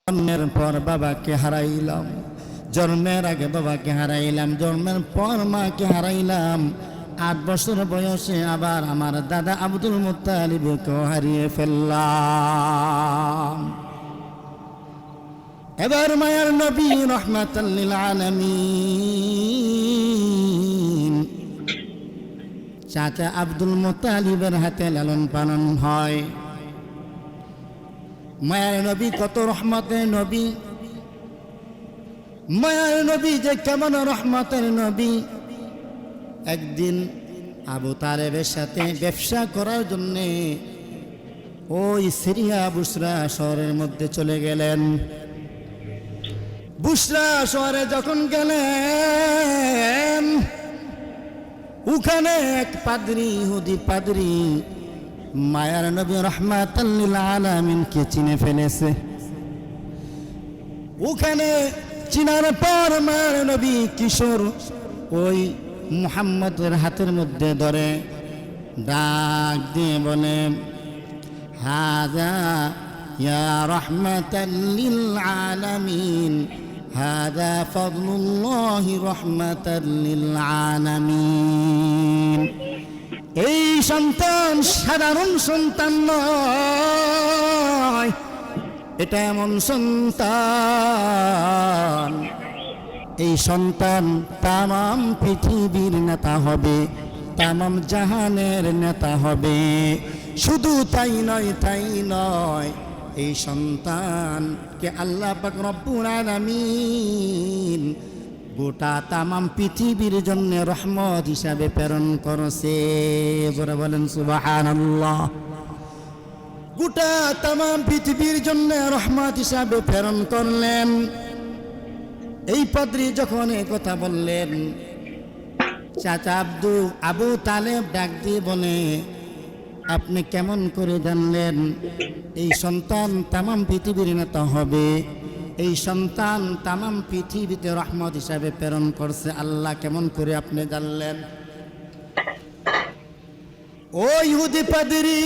জন্মের পর বাবাকে হারাইলাম, জন্মের আগে বাবাকে হারাইলাম, জন্মের পর মাকে হারাইলাম। 8 বছর বয়সে আবার আমার দাদা আব্দুল মুত্তালিবকে হারিয়ে ফেললাম। এবার মায়ার নবী রাহমাতাল লিল আলামিন চাচা আব্দুল মুত্তালিবের হাতে লালন পালন হয়। মায়ার নবী কত রহমতের নবী, মায়ার নবী যে কেমন রহমতের নবী। একদিন আবু তালেবের সাথে ব্যবসা করার জন্যে ওই সিরিয়া বুসরা শহরের মধ্যে চলে গেলেন। বুসরা শহরে যখন গেলেন, ওখানে এক পাদ্রী, ইহুদি পাদ্রী মায়ার নবী রাহমাতাল লিল আলামিনকে চিনে ফেলেছে। ওখানে চিনার পর মায়ার নবী কিশোর ওই মুহাম্মদের হাতের মধ্যে ধরে ডাক দিয়ে বলে, হাযা ইয়া রাহমাতাল লিল আলামিন, হাযা ফাদলুল্লাহি রাহমাতাল লিল আলামিন। এই সন্তান সাধারণ সন্তান নয়, এটা এমন সন্তান, এই সন্তান তামাম পৃথিবীর নেতা হবে, তামাম জাহানের নেতা হবে। শুধু তাই নয়, তাই নয়, এই সন্তানকে আল্লাহ পাক রব্বুল আলামিন গোটা তামাম পৃথিবীর জন্য রহমত হিসাবে প্রেরণ করছে। বলেন সুবহানাল্লাহ। গোটা তামাম পৃথিবীর জন্য রহমত হিসাবে প্রেরণ করলেন। এই পাদ্রী যখন এই কথা বললেন, চাচা আবু তালেব ডাক দিয়ে বলে, আপনি কেমন করে জানলেন এই সন্তান তামাম পৃথিবীর নেতা হবে? এই সন্তান তামাম পৃথিবীতে রহমত হিসাবে প্রেরণ করছে আল্লাহ, কেমন করে আপনি জানলেন? ও ইহুদি পাদ্রী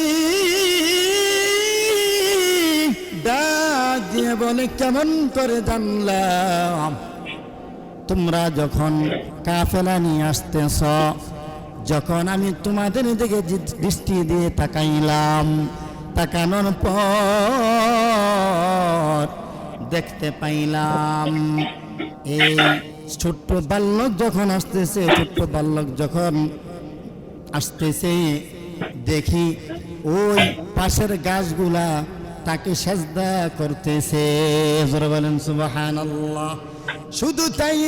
ডাক দিয়ে বলে, কেমন করে জানলাম? তোমরা যখন কাফেলা নিয়ে আসতেছ, যখন আমি তোমাদের দিকে দৃষ্টি দিয়ে তাকাইলাম, তাকানোর পর দেখতে পাইলাম এই ছোট্ট বালক যখন আসতেছে, ছোট্ট বালক যখন আসতেছে, দেখি ওই পাশের গাছগুলা তাকে সেজদা করতেছে। জোরে বলেন সুবহানাল্লাহ। শুধু তাই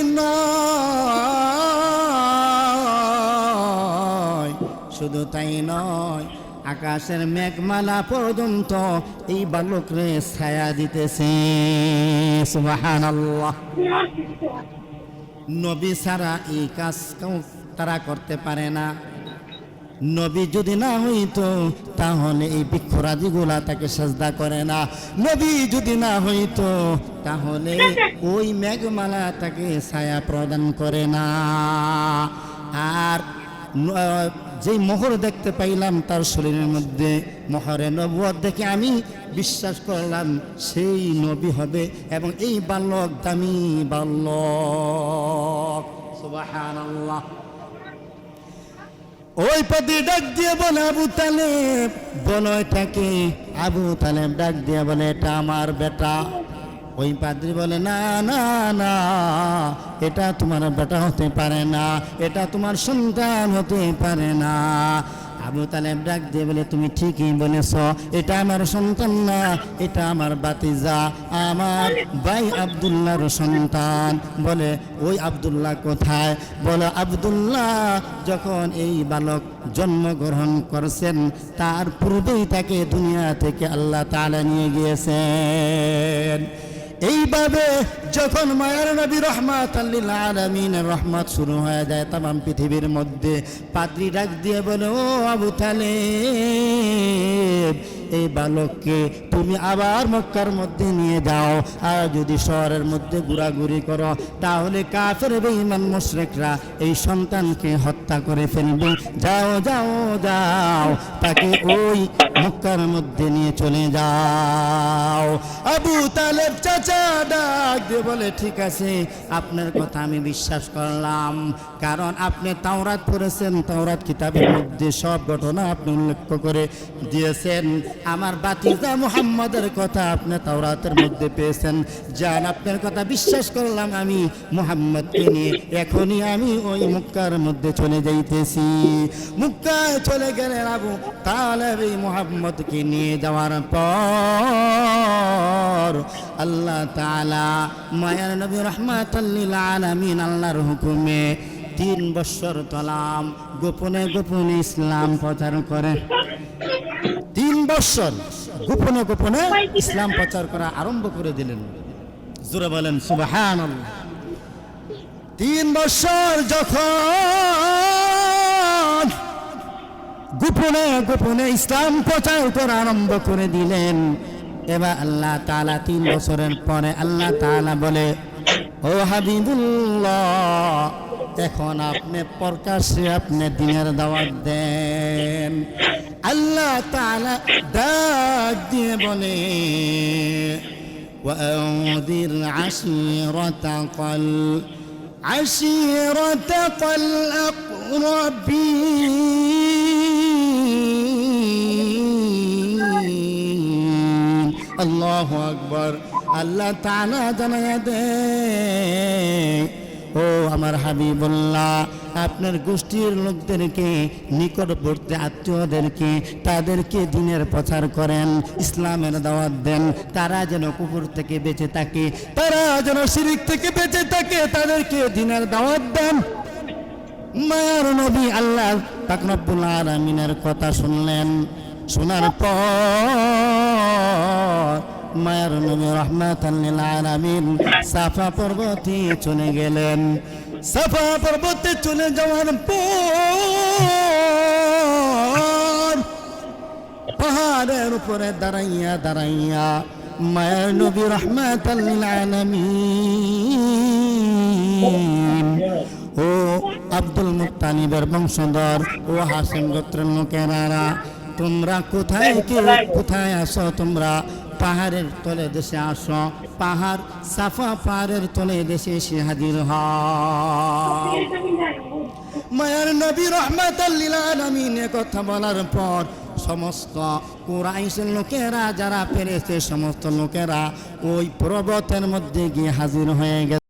নয়, শুধু তাই নয়, আকাশের মেঘমালা পর্যন্ত এই বালকরে ছায়া দিতেছে। সুবহানাল্লাহ। নবী ছাড়া এই কাজ কেউ তারা করতে পারে না। নবী যদি না হইতো তাহলে এই বৃক্ষরাজিগুলা তাকে সেজদা করে না। নবী যদি না হইতো তাহলে ওই মেঘমালা তাকে ছায়া প্রদান করে না। আর যে মোহর দেখতে পাইলাম তার শরীরের মধ্যে, মোহরে নবুয়ত দেখে আমি বিশ্বাস করলাম সেই নবী হবে, এবং এই বালক দামি বালক। সুবহানাল্লাহ। ওই পদে ডাক দিয়ে বলে, আবু তালেব বলো এটাকে। আবু তালেব ডাক দিয়ে বলে, এটা আমার বেটা। ওই পাদ্রী বলে, না না না, এটা তোমার বেটা হতে পারে না, এটা তোমার সন্তান হতে পারে না। আবু তালেব ডাক দিয়ে বলে, তুমি ঠিকই বলেছ, এটা আমার সন্তান না, এটা আমার ভাতিজা, আমার ভাই আব্দুল্লাহর সন্তান। বলে, ওই আব্দুল্লাহ কোথায়? বলে, আব্দুল্লাহ যখন এই বালক জন্মগ্রহণ করছেন তার পূর্বেই তাকে দুনিয়া থেকে আল্লাহ তাআলা নিয়ে গিয়েছেন। এইভাবে যখন মায়ের নবী রহমাতাল লিল আলামিনের রহমত শুরু হয়ে যায় তামাম পৃথিবীর মধ্যে, পাদ্রী ডাক দিয়ে বলে, ও আবু তালেব, এই বালককে তুমি আবার মক্কার মধ্যে নিয়ে যাও, আর যদি শহরের মধ্যে ঘোরাঘুরি করো তাহলে কাফের বেঈমান মুশরিকরা এই সন্তানকে হত্যা করে ফেলবে। যাও যাও যাও, তাকে ওই মক্কার মধ্যে নিয়ে চলে যাও। আবু তালেব চাচা ডাক দিয়ে বলে, ঠিক আছে, আপনার কথা আমি বিশ্বাস করলাম, কারণ আপনি তাওরাত পড়েছেন, তাওরাত কিতাবের মধ্যে সব ঘটনা আপনি উল্লেখ করে দিয়েছেন। আমার বাতিজা মুহাম্মদের কথা আপনি তাওরাতের মধ্যে পেয়েছেন। যান, আপনার কথা বিশ্বাস করলাম আমি মুহাম্মদকে নিয়ে এখনই আমি ওই মক্কার মধ্যে চলে যাইতেছি। মক্কায় চলে গেলেন আবু তালেব এই মুহাম্মদকে নিয়ে যাওয়ার পর আল্লাহ তাআলা মায়ার নবী রাহমাতাল লিল আলামিন আল্লাহর হুকুমে 3 বছর তলাম গোপনে গোপনে ইসলাম প্রচার করে। 3 বছর গোপনে গোপনে ইসলাম প্রচার করা আরম্ভ করে দিলেন। জোরে বলেন সুবহানাল্লাহ। 3 বছর যখন গোপনে গোপনে ইসলাম প্রচার করা আরম্ভ করে দিলেন, এবার আল্লাহ তাআলা 3 বছরের পরে আল্লাহ তাআলা বলে, ও হাবিবুল্লাহ, এখন আপনি প্রকাশ্যে আপনি দ্বীনের দাওয়াত দেন। আল্লাহ তাআলা ডাক দিয়ে বলে, ওয়ানযির আশীরাতাকাল আকরাবিন। আল্লাহু আকবার। আল্লাহ তাআলা জানায়া দেয়, ও আমার হাবিবুল্লাহ, আপনার গোষ্ঠীর লোকদেরকে, নিকটবর্তী আত্মীয়দেরকে, তাদেরকে দ্বীনের প্রচার করেন, ইসলামের দাওয়াত দেন। তারা যেন কুফর থেকে বেঁচে থাকে, তারা যেন শিরক থেকে বেঁচে থাকে, তাদেরকে দ্বীনের দাওয়াত দেন। মায়ার নবী আল্লাহ পাক রব্বুল আলামিনের কথা শুনলেন। শোনার পর মায়ার নবী রাহমাতাল লিল আলামিন সাফা পর্বতে চলে গেলেন। সাফা পর্বতে চলে যাওয়ার পর পাহাড়ের উপরে দাঁড়াইয়া দাঁড়াইয়া মায়ার নবী রাহমাতাল লিল আলামিন ও আব্দুল মুত্তালিবের বংশধর ও হাশিম গোত্রের লোকেরা, তোমরা কোথায় আসো? তোমরা পাহাড়ের তলে দেশে আসো। পাহাড় সাফা পাহাড়ের তলে দেশে এসে হাজির হও। মায়ার নবী রাহমাতাল লিল আলামিন কথা বলার পর সমস্ত কুরাইশের লোকেরা যারা পেরেছে, সমস্ত লোকেরা ওই পর্বতের মধ্যে গিয়ে হাজির হয়ে গেছে।